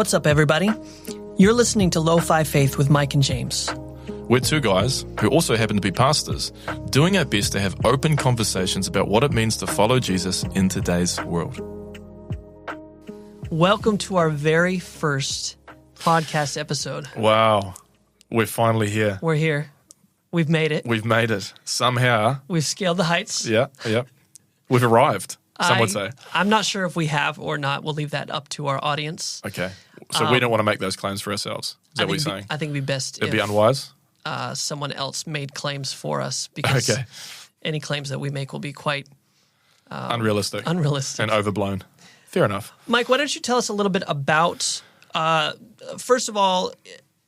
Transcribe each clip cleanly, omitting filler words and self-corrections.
What's up, everybody? You're listening to Lo-Fi Faith with Mike and James. We're two guys who also happen to be pastors, doing our best to have open conversations about what it means to follow Jesus in today's world. Welcome to our very first podcast episode. Wow, we're finally here. We're here. We've made it. We've made it. Somehow. We've scaled the heights. Yeah. We've arrived, some would say. I'm not sure if we have or not. We'll leave that up to our audience. Okay. So we don't want to make those claims for ourselves. Is that what you're saying? I think it'd be best It'd if be unwise? someone else made claims for us, because any claims that we make will be quite Unrealistic. unrealistic. And overblown. Fair enough. Mike, why don't you tell us a little bit about, first of all,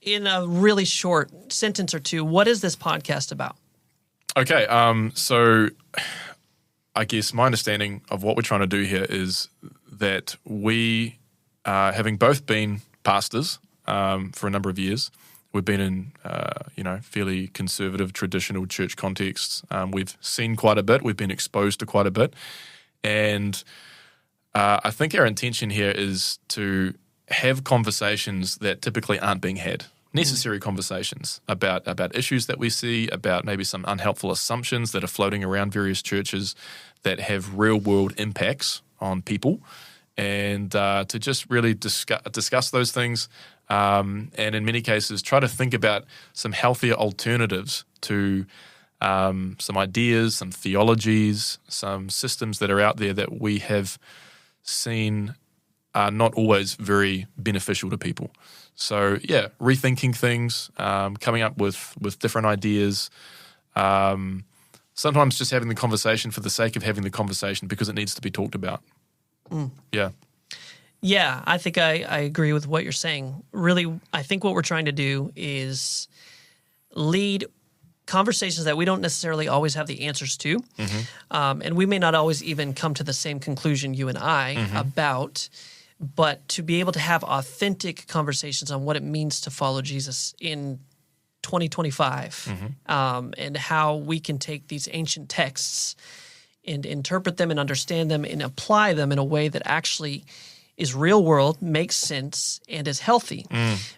in a really short sentence or two, what is this podcast about? Okay, so I guess my understanding of what we're trying to do here is that we, having both been pastors for a number of years, we've been in, fairly conservative, traditional church contexts. We've seen quite a bit. We've been exposed to quite a bit. And I think our intention here is to have conversations that typically aren't being had. Necessary conversations about issues that we see, about maybe some unhelpful assumptions that are floating around various churches that have real-world impacts on people, and to just really discuss those things, and in many cases try to think about some healthier alternatives to some ideas, some theologies, some systems that are out there that we have seen are not always very beneficial to people. So, yeah, rethinking things, coming up with different ideas, sometimes just having the conversation for the sake of having the conversation because it needs to be talked about. Yeah. Yeah, I think I agree with what you're saying. Really, I think what we're trying to do is lead conversations that we don't necessarily always have the answers to, and we may not always even come to the same conclusion, you and I, about, but to be able to have authentic conversations on what it means to follow Jesus in 2025, and how we can take these ancient texts and interpret them and understand them and apply them in a way that actually is real world, makes sense, and is healthy.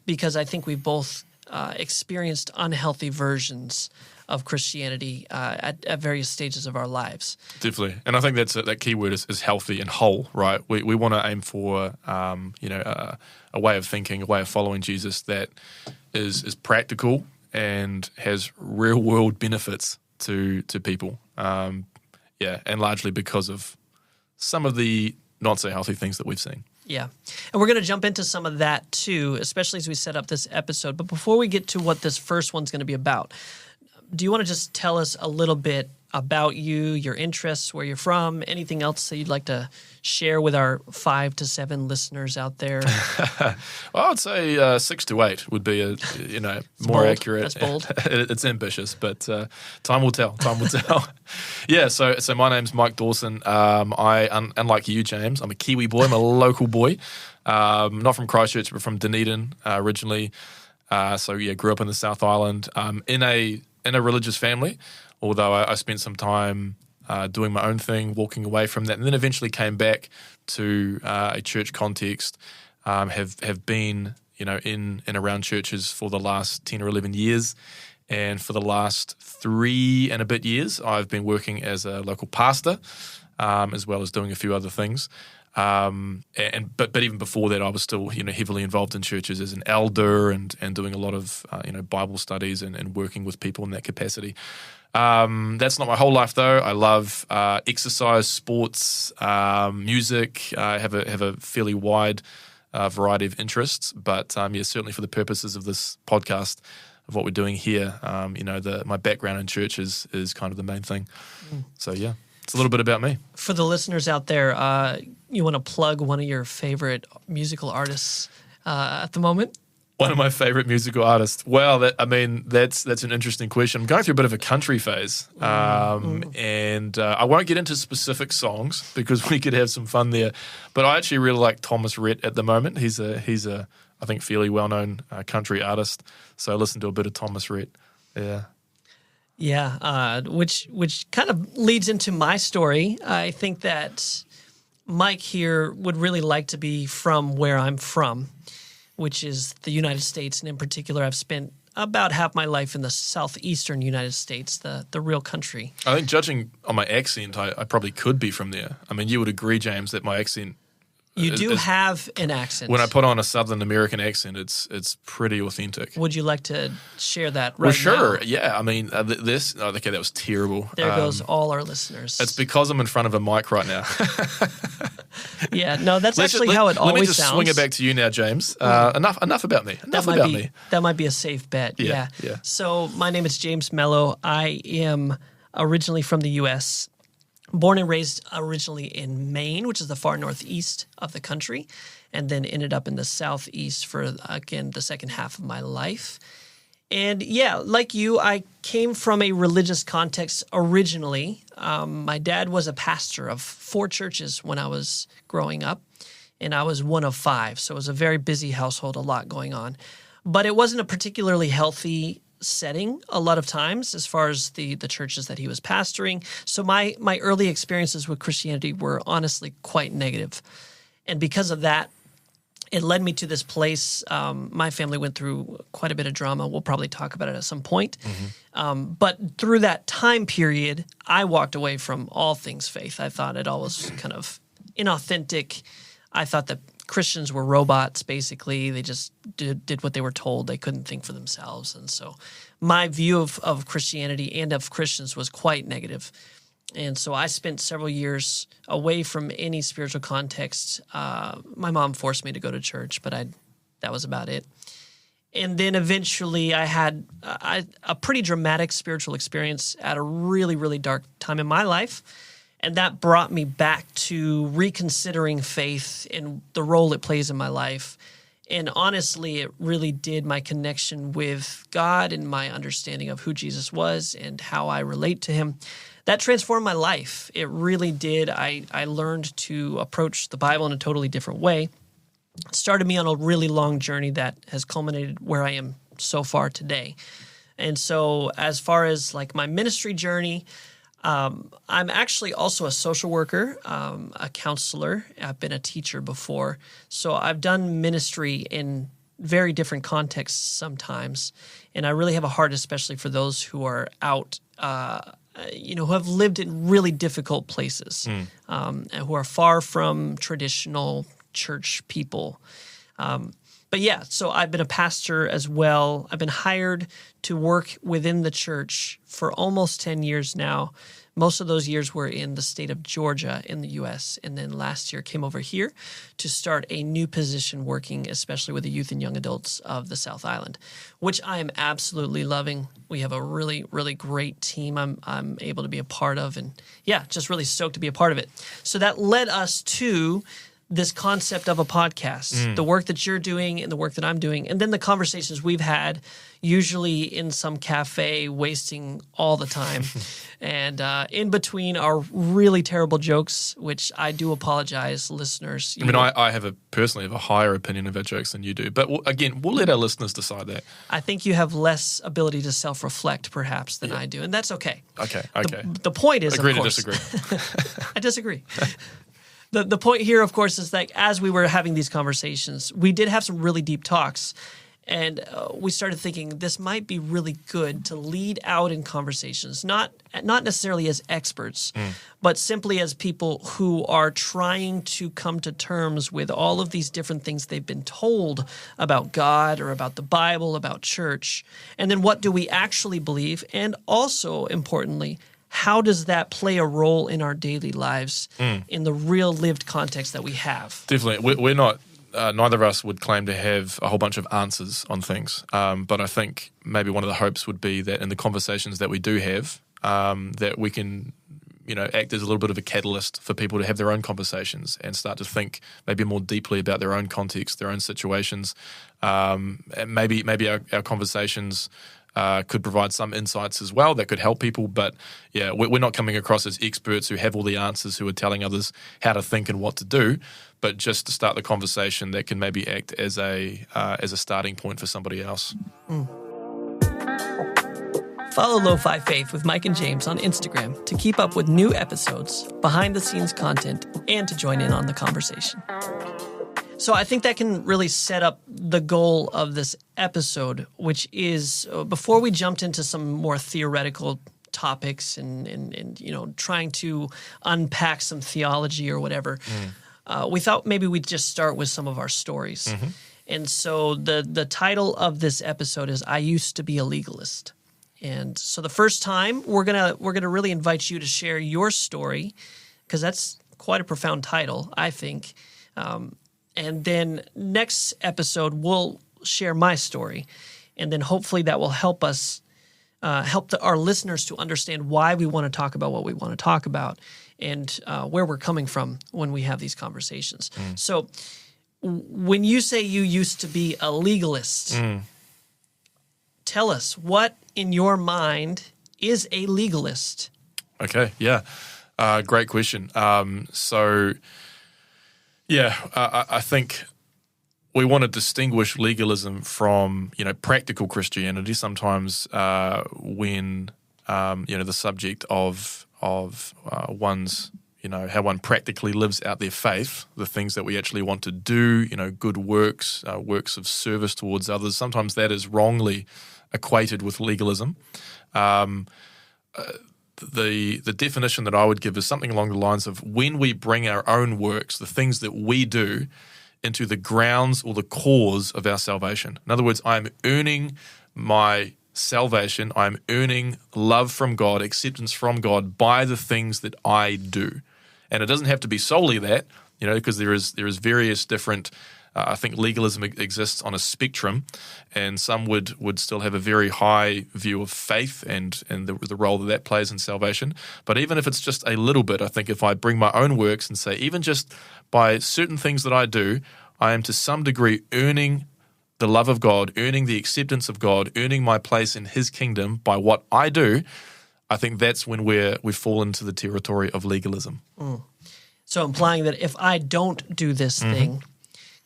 Because I think we've both experienced unhealthy versions of Christianity at various stages of our lives. Definitely. And I think that key word is healthy and whole, right? We want to aim for a way of thinking, a way of following Jesus that is practical and has real world benefits to people. And largely because of some of the not so healthy things that we've seen. Yeah. And we're going to jump into some of that too, especially as we set up this episode. But before we get to what this first one's going to be about, do you want to just tell us a little bit about you, your interests, where you're from, anything else that you'd like to share with our 5 to 7 listeners out there? Well, I would say 6 to 8 would be more bold. accurate. That's bold. It's ambitious, but time will tell. Time will tell. Yeah. So my name's Mike Dawson. Unlike you, James, I'm a Kiwi boy. I'm a local boy. Not from Christchurch, but from Dunedin originally. Grew up in the South Island. In a religious family. Although I spent some time doing my own thing, walking away from that, and then eventually came back to a church context. Have been in and around churches for the last 10 or 11 years, and for the last 3 and a bit years, I've been working as a local pastor, as well as doing a few other things. But even before that, I was still heavily involved in churches as an elder and doing a lot of Bible studies and working with people in that capacity. That's not my whole life though. I love exercise, sports, music. I have a fairly wide variety of interests, but certainly for the purposes of this podcast, of what we're doing here, my background in church is kind of the main thing. So yeah. It's a little bit about me. For the listeners out there, you want to plug one of your favorite musical artists at the moment? One of my favorite musical artists. Well, that's an interesting question. I'm going through a bit of a country phase, and I won't get into specific songs because we could have some fun there. But I actually really like Thomas Rhett at the moment. He's a I think fairly well known country artist. So I listen to a bit of Thomas Rhett. Yeah. Yeah, which kind of leads into my story. I think that Mike here would really like to be from where I'm from. which is the United States. And in particular, I've spent about half my life in the southeastern United States, the real country. I think judging on my accent, I probably could be from there. I mean, you would agree, James, that my accent... You do have an accent. When I put on a Southern American accent, it's pretty authentic. Would you like to share that right now? Well, sure. Yeah. I mean, okay, that was terrible. There goes all our listeners. It's because I'm in front of a mic right now. Yeah, no, that's actually how it always sounds. Let me just swing it back to you now, James. Enough about me. That might be a safe bet. Yeah. So my name is James Mello. I am originally from the U.S., born and raised originally in Maine, which is the far northeast of the country, and then ended up in the southeast for, again, the second half of my life. And yeah, like you, I came from a religious context originally. My dad was a pastor of 4 churches when I was growing up, and I was one of 5. So it was a very busy household, a lot going on. But it wasn't a particularly healthy setting a lot of times as far as the churches that he was pastoring. So my early experiences with Christianity were honestly quite negative. And because of that, it led me to this place. My family went through quite a bit of drama. We'll probably talk about it at some point. But through that time period, I walked away from all things faith. I thought it all was kind of inauthentic. I thought that Christians were robots, basically. They just did what they were told. They couldn't think for themselves. And so my view of Christianity and of Christians was quite negative. And so I spent several years away from any spiritual context. My mom forced me to go to church, but that was about it. And then eventually I had a pretty dramatic spiritual experience at a really, really dark time in my life. And that brought me back to reconsidering faith and the role it plays in my life. And honestly, it really did. My connection with God and my understanding of who Jesus was and how I relate to him, that transformed my life. It really did. I learned to approach the Bible in a totally different way. It started me on a really long journey that has culminated where I am so far today. And so as far as like my ministry journey, I'm actually also a social worker, a counselor. I've been a teacher before. So I've done ministry in very different contexts sometimes. And I really have a heart, especially for those who are out, who have lived in really difficult places, and who are far from traditional church people. But yeah, so I've been a pastor as well. I've been hired to work within the church for almost 10 years now. Most of those years were in the state of Georgia in the U.S. And then last year came over here to start a new position working especially with the youth and young adults of the South Island, which I am absolutely loving. We have a really, really great team I'm able to be a part of. And yeah, just really stoked to be a part of it. So that led us to this concept of a podcast, the work that you're doing and the work that I'm doing, and then the conversations we've had, usually in some cafe, wasting all the time. And in between are really terrible jokes, which I do apologize, listeners. I personally have a higher opinion of our jokes than you do. But again, we'll let our listeners decide that. I think you have less ability to self-reflect, perhaps, than I do, and that's okay. Okay. The point is, agree of course, to disagree. I disagree. The point here, of course, is that as we were having these conversations, we did have some really deep talks, and we started thinking this might be really good to lead out in conversations, not necessarily as experts, but simply as people who are trying to come to terms with all of these different things they've been told about God or about the Bible, about church, and then what do we actually believe, and also, importantly, how does that play a role in our daily lives in the real lived context that we have? Definitely. We're not, neither of us would claim to have a whole bunch of answers on things. But I think maybe one of the hopes would be that in the conversations that we do have, that we can, act as a little bit of a catalyst for people to have their own conversations and start to think maybe more deeply about their own context, their own situations. And maybe our conversations could provide some insights as well that could help people. But yeah, we're not coming across as experts who have all the answers, who are telling others how to think and what to do, but just to start the conversation that can maybe act as a starting point for somebody else. Follow Lo-Fi Faith with Mike and James on Instagram to keep up with new episodes, behind-the-scenes content, and to join in on the conversation. So I think that can really set up the goal of this episode, which is before we jumped into some more theoretical topics and trying to unpack some theology or whatever, we thought maybe we'd just start with some of our stories. Mm-hmm. And so the title of this episode is "I Used to Be a Legalist." And so the first time we're gonna really invite you to share your story, because that's quite a profound title, I think. And then next episode, we'll share my story. And then hopefully that will help us, our listeners to understand why we want to talk about what we want to talk about and where we're coming from when we have these conversations. So when you say you used to be a legalist, tell us, what in your mind is a legalist? Okay, yeah. Great question. I think we want to distinguish legalism from, practical Christianity. Sometimes when, the subject of one's, how one practically lives out their faith, the things that we actually want to do, good works, works of service towards others, sometimes that is wrongly equated with legalism. The definition that I would give is something along the lines of when we bring our own works, the things that we do, into the grounds or the cause of our salvation. In other words, I'm earning my salvation, I'm earning love from God, acceptance from God by the things that I do. And it doesn't have to be solely that, because there is various different I think legalism exists on a spectrum, and some would still have a very high view of faith and the role that plays in salvation. But even if it's just a little bit, I think if I bring my own works and say, even just by certain things that I do, I am to some degree earning the love of God, earning the acceptance of God, earning my place in His kingdom by what I do, I think that's when we fall into the territory of legalism. So implying that if I don't do this thing,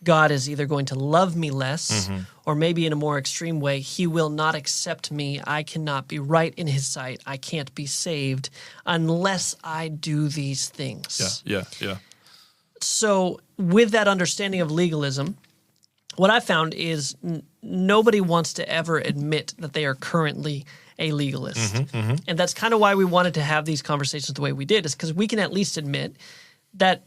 God is either going to love me less, or maybe in a more extreme way, He will not accept me. I cannot be right in His sight. I can't be saved unless I do these things. Yeah. So with that understanding of legalism, what I found is nobody wants to ever admit that they are currently a legalist. And that's kind of why we wanted to have these conversations the way we did, is because we can at least admit that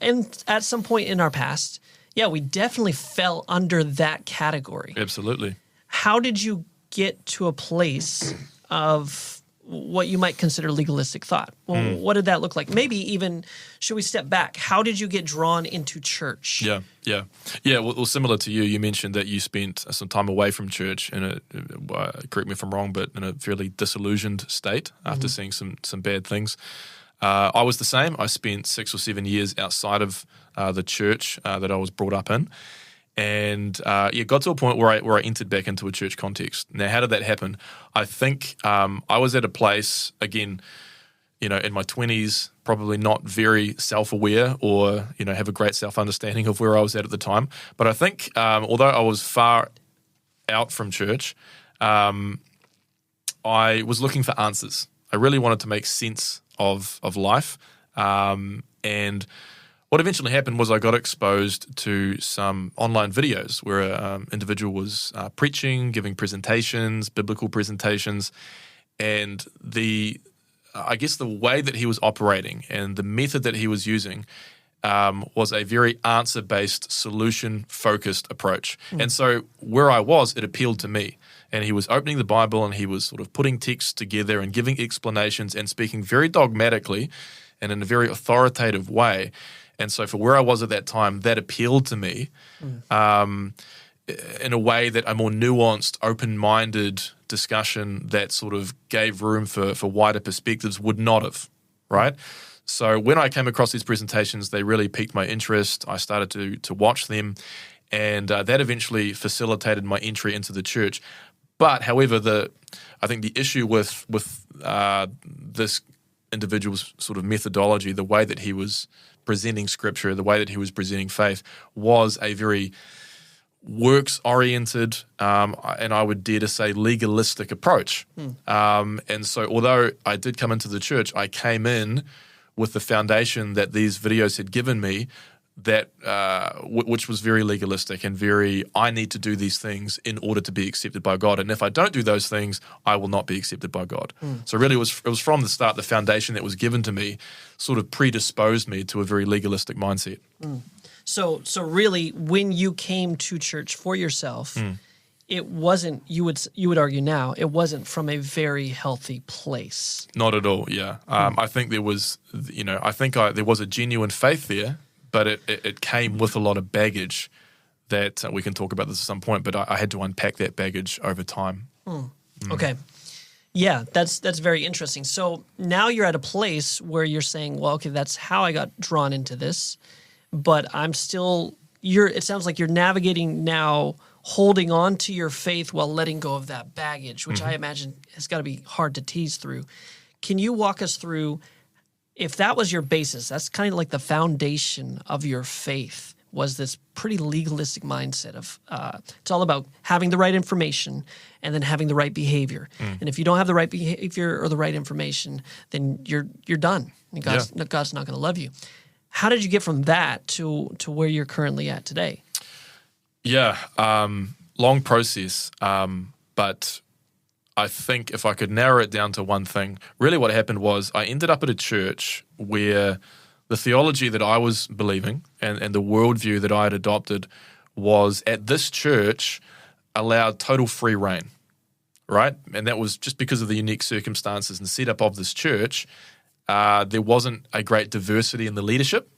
at some point in our past, we definitely fell under that category. Absolutely. How did you get to a place of what you might consider legalistic thought? Well, what did that look like? Maybe even, should we step back? How did you get drawn into church? Yeah. Well, similar to you mentioned that you spent some time away from church correct me if I'm wrong, but in a fairly disillusioned state after seeing some bad things. I was the same. I spent 6 or 7 years outside of the church that I was brought up in, and got to a point where I entered back into a church context. Now, how did that happen? I think I was at a place, again, in my 20s, probably not very self-aware or have a great self-understanding of where I was at the time. But I think although I was far out from church, I was looking for answers. I really wanted to make sense of life. And what eventually happened was I got exposed to some online videos where an individual was preaching, giving presentations, biblical presentations, and the way that he was operating and the method that he was using was a very answer-based, solution-focused approach. And so where I was, it appealed to me. And he was opening the Bible and he was sort of putting texts together and giving explanations and speaking very dogmatically and in a very authoritative way. And so for where I was at that time, that appealed to me in a way that a more nuanced, open-minded discussion that sort of gave room for wider perspectives would not have, right? So when I came across these presentations, they really piqued my interest. I started to watch them, and that eventually facilitated my entry into the church. But, however, I think the issue with this individual's sort of methodology, the way that he was presenting Scripture, the way that he was presenting faith, was a very works-oriented, and I would dare to say legalistic approach. And so, although I did come into the church, I came in with the foundation that these videos had given me, that which was very legalistic and very, I need to do these things in order to be accepted by God. And if I don't do those things, I will not be accepted by God. So really it was from the start, the foundation that was given to me sort of predisposed me to a very legalistic mindset. So really, when you came to church for yourself, it wasn't, you would argue now, it wasn't from a very healthy place. Not at all, yeah. I think there was, there was a genuine faith there, but it came with a lot of baggage that we can talk about this at some point, but I had to unpack that baggage over time. Okay. Yeah, that's very interesting. So now you're at a place where you're saying, well, okay, that's how I got drawn into this, but I'm still, it sounds like you're navigating now, holding on to your faith while letting go of that baggage, which I imagine has got to be hard to tease through. Can you walk us through, if that was your basis, that's kind of like the foundation of your faith, was this pretty legalistic mindset of it's all about having the right information and then having the right behavior. And if you don't have the right behavior or the right information, then you're done. And God's not going to love you. How did you get from that to where you're currently at today? Yeah, long process, but I think if I could narrow it down to one thing, really what happened was I ended up at a church where the theology that I was believing and the worldview that I had adopted was, at this church, allowed total free reign, right? And that was just because of the unique circumstances and setup of this church. There wasn't a great diversity in the leadership.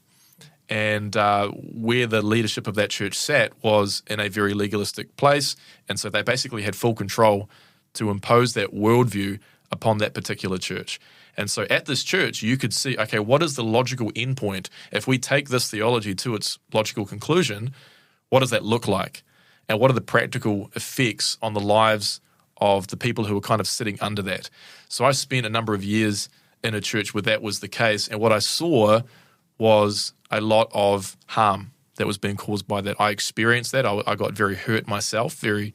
And where the leadership of that church sat was in a very legalistic place. And so they basically had full control to impose that worldview upon that particular church. And so at this church, you could see, okay, what is the logical endpoint? If we take this theology to its logical conclusion, what does that look like? And what are the practical effects on the lives of the people who are kind of sitting under that? So I spent a number of years in a church where that was the case. And what I saw was a lot of harm that was being caused by that. I experienced that. I got very hurt myself, very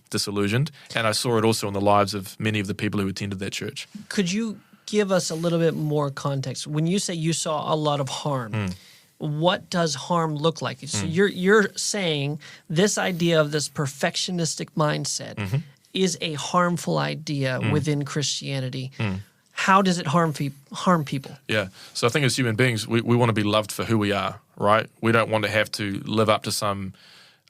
disillusioned. And I saw it also in the lives of many of the people who attended that church. Could you give us a little bit more context? When you say you saw a lot of harm, what does harm look like? So you're saying this idea of this perfectionistic mindset is a harmful idea within Christianity. How does it harm people? Yeah. So I think as human beings, we want to be loved for who we are, right? We don't want to have to live up to some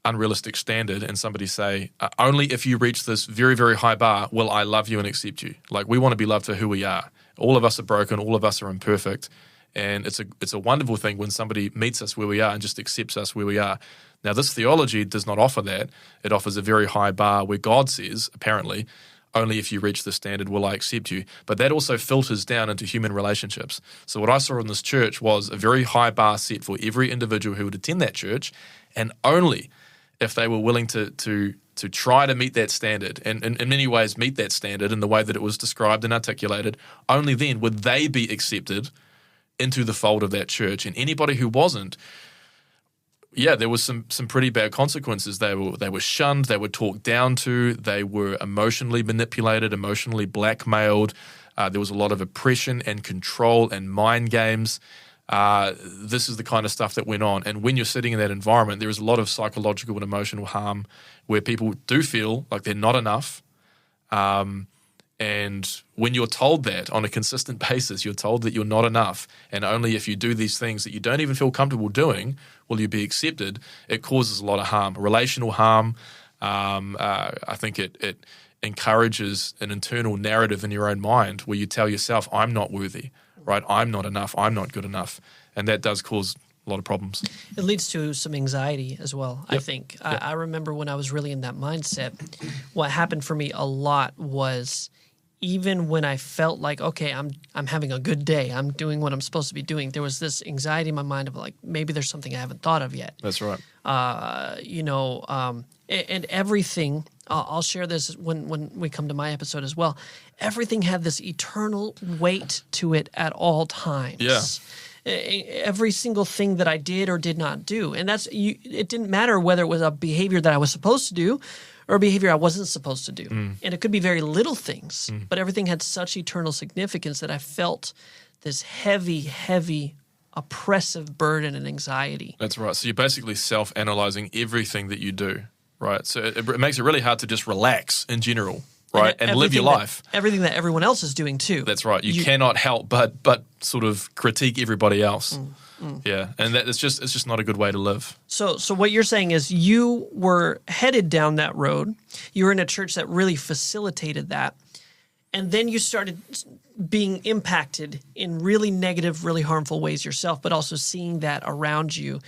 unrealistic standard and somebody say, only if you reach this very, very high bar will I love you and accept you. Like, we want to be loved for who we are. All of us are broken. All of us are imperfect. And it's a wonderful thing when somebody meets us where we are and just accepts us where we are. Now, this theology does not offer that. It offers a very high bar where God says, apparently, only if you reach the standard will I accept you. But that also filters down into human relationships. So what I saw in this church was a very high bar set for every individual who would attend that church, and only if they were willing to try to meet that standard, and in many ways meet that standard in the way that it was described and articulated, only then would they be accepted into the fold of that church. And anybody who wasn't, there was some pretty bad consequences. They were shunned, they were talked down to, they were emotionally manipulated, emotionally blackmailed. There was a lot of oppression and control and mind games. This is the kind of stuff that went on. And when you're sitting in that environment, there is a lot of psychological and emotional harm where people do feel like they're not enough. And when you're told that on a consistent basis, you're told that you're not enough, and only if you do these things that you don't even feel comfortable doing will you be accepted, it causes a lot of harm, relational harm. I think it encourages an internal narrative in your own mind where you tell yourself, I'm not worthy, right? I'm not enough. I'm not good enough. And that does cause a lot of problems. It leads to some anxiety as well, I think. I remember when I was really in that mindset, what happened for me a lot was, even when I felt like, okay, I'm having a good day, I'm doing what I'm supposed to be doing, there was this anxiety in my mind of like, maybe there's something I haven't thought of yet. That's right. And everything, I'll share this when we come to my episode as well, everything had this eternal weight to it at all times. Yeah. Every single thing that I did or did not do. And it didn't matter whether it was a behavior that I was supposed to do or a behavior I wasn't supposed to do. And it could be very little things, but everything had such eternal significance that I felt this heavy, heavy oppressive burden and anxiety. That's right. So you're basically self-analyzing everything that you do, right? So it makes it really hard to just relax in general, right? And live your life. Everything that everyone else is doing too. That's right. You cannot help but sort of critique everybody else. Yeah, and it's just not a good way to live. So what you're saying is you were headed down that road. You were in a church that really facilitated that. And then you started being impacted in really negative, really harmful ways yourself, but also seeing that around you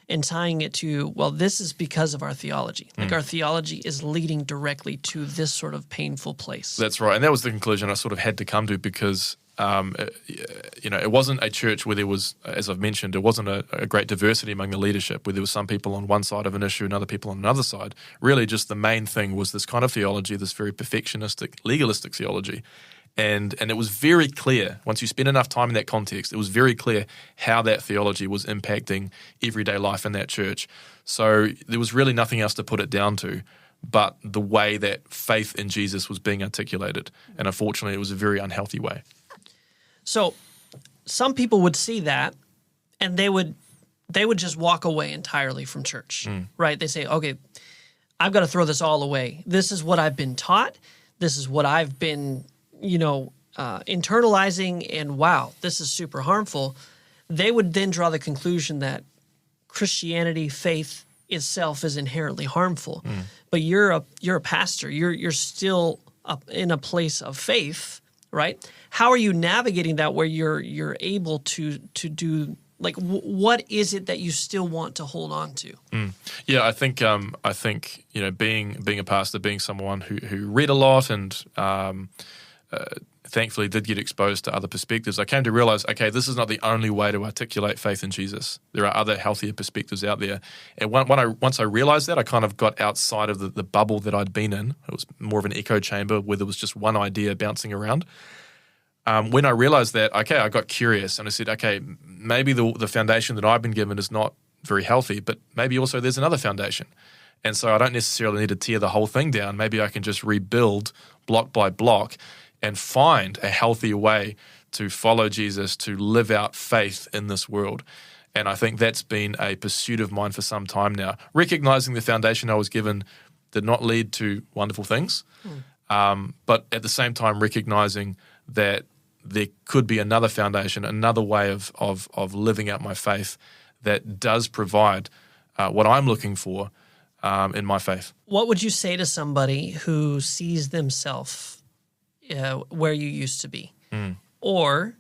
and tying it to, well, this is because of our theology. Like our theology is leading directly to this sort of painful place. That's right. And that was the conclusion I sort of had to come to because, it wasn't a church where there was, as I've mentioned, there wasn't a great diversity among the leadership, where there was some people on one side of an issue and other people on another side. Really just the main thing was this kind of theology, this very perfectionistic, legalistic theology. And it was very clear, once you spend enough time in that context, it was very clear how that theology was impacting everyday life in that church. So there was really nothing else to put it down to but the way that faith in Jesus was being articulated. And unfortunately, it was a very unhealthy way. So some people would see that and they would just walk away entirely from church, right? They say, okay, I've got to throw this all away. This is what I've been taught. This is what I've been internalizing, and wow, this is super harmful. They would then draw the conclusion that Christianity, faith itself, is inherently harmful. But you're a pastor. You're still up in a place of faith, right? How are you navigating that where you're able to do, like, what is it that you still want to hold on to? Yeah, I think being a pastor, being someone who read a lot and thankfully did get exposed to other perspectives, I came to realize, okay, this is not the only way to articulate faith in Jesus. There are other healthier perspectives out there. And once I realized that, I kind of got outside of the bubble that I'd been in. It was more of an echo chamber where there was just one idea bouncing around. When I realized that, okay, I got curious and I said, okay, maybe the foundation that I've been given is not very healthy, but maybe also there's another foundation. And so I don't necessarily need to tear the whole thing down. Maybe I can just rebuild block by block and find a healthier way to follow Jesus, to live out faith in this world. And I think that's been a pursuit of mine for some time now, recognizing the foundation I was given did not lead to wonderful things, but at the same time recognizing that there could be another foundation, another way of living out my faith that does provide what I'm looking for in my faith. What would you say to somebody who sees themselves where you used to be? Or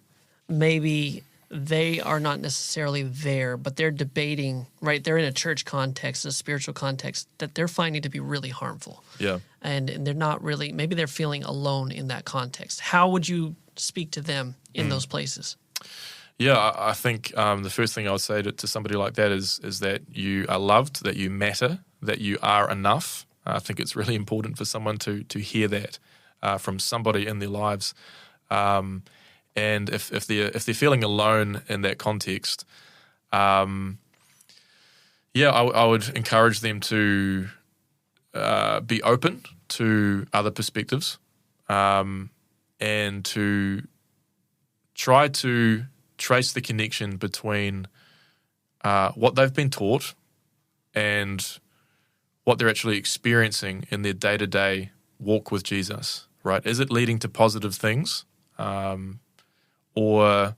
maybe they are not necessarily there, but they're debating, right? They're in a church context, a spiritual context that they're finding to be really harmful. Yeah. And they're not really, maybe they're feeling alone in that context. How would you speak to them in those places? Yeah, I think the first thing I would say to somebody like that is that you are loved, that you matter, that you are enough. I think it's really important for someone to hear that from somebody in their lives. And if they're feeling alone in that context, I would encourage them to be open to other perspectives, and to try to trace the connection between what they've been taught and what they're actually experiencing in their day-to-day walk with Jesus, right? Is it leading to positive things? Or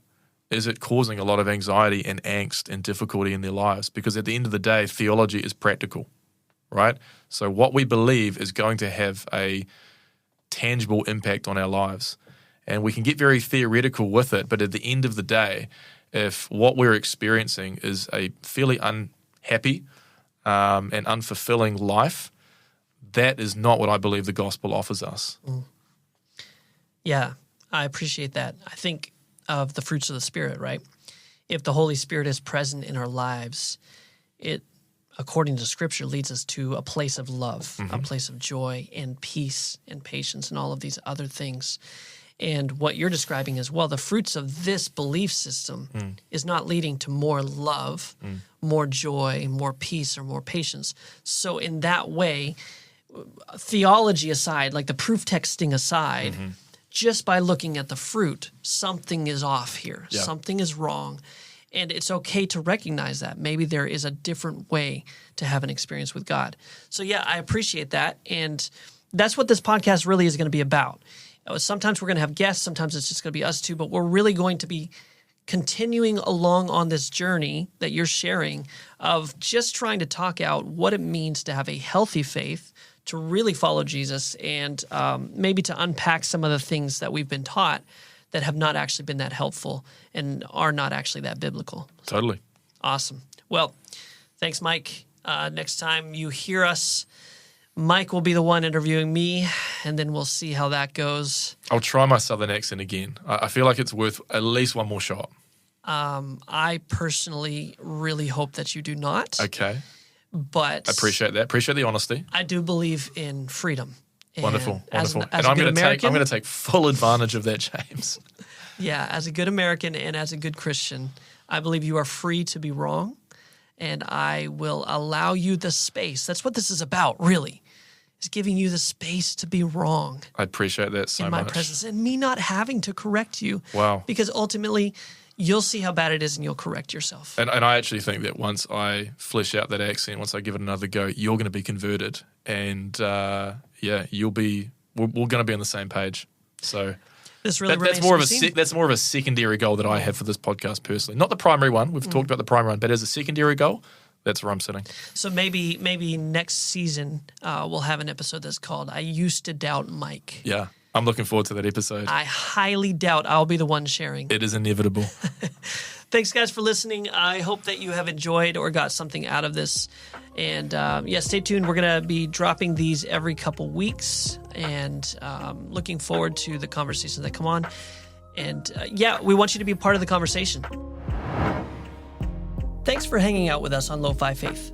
is it causing a lot of anxiety and angst and difficulty in their lives? Because at the end of the day, theology is practical, right? So what we believe is going to have a tangible impact on our lives. And we can get very theoretical with it, but at the end of the day, if what we're experiencing is a fairly unhappy and unfulfilling life, that is not what I believe the gospel offers us. Yeah, I appreciate that. I think of the fruits of the Spirit, right? If the Holy Spirit is present in our lives, it, according to Scripture, leads us to a place of love, a place of joy and peace and patience and all of these other things. And what you're describing as well, the fruits of this belief system is not leading to more love, more joy, more peace, or more patience. So in that way, theology aside, like the proof texting aside, just by looking at the fruit, something is off here. Yeah. Something is wrong. And it's okay to recognize that. Maybe there is a different way to have an experience with God. So yeah, I appreciate that. And that's what this podcast really is going to be about. Sometimes we're going to have guests. Sometimes it's just going to be us two. But we're really going to be continuing along on this journey that you're sharing of just trying to talk out what it means to have a healthy faith, to really follow Jesus, and maybe to unpack some of the things that we've been taught that have not actually been that helpful and are not actually that biblical. Totally. Awesome. Well, thanks, Mike. Next time you hear us, Mike will be the one interviewing me, and then we'll see how that goes. I'll try my Southern accent again. I feel like it's worth at least one more shot. I personally really hope that you do not. Okay. But I appreciate that. Appreciate the honesty. I do believe in freedom. And Wonderful. As and I'm going to take full advantage of that, James. Yeah, as a good American and as a good Christian, I believe you are free to be wrong, and I will allow you the space. That's what this is about, really, is giving you the space to be wrong. I appreciate that so much. In my presence, and me not having to correct you. Wow. Because ultimately, you'll see how bad it is and you'll correct yourself. And I actually think that once I flesh out that accent, once I give it another go, you're going to be converted. And we're going to be on the same page. So this really that's more of a secondary goal that I have for this podcast personally. Not the primary one. We've talked about the primary one, but as a secondary goal, that's where I'm sitting. So maybe next season we'll have an episode that's called I Used to Doubt Mike. Yeah. I'm looking forward to that episode. I highly doubt I'll be the one sharing. It is inevitable. Thanks, guys, for listening. I hope that you have enjoyed or got something out of this. And stay tuned. We're going to be dropping these every couple weeks, and looking forward to the conversations that come on. And we want you to be part of the conversation. Thanks for hanging out with us on Lo-Fi Faith.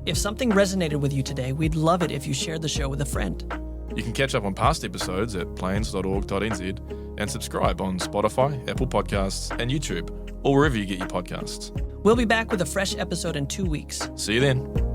If something resonated with you today, we'd love it if you shared the show with a friend. You can catch up on past episodes at plains.org.nz and subscribe on Spotify, Apple Podcasts, and YouTube, or wherever you get your podcasts. We'll be back with a fresh episode in 2 weeks. See you then.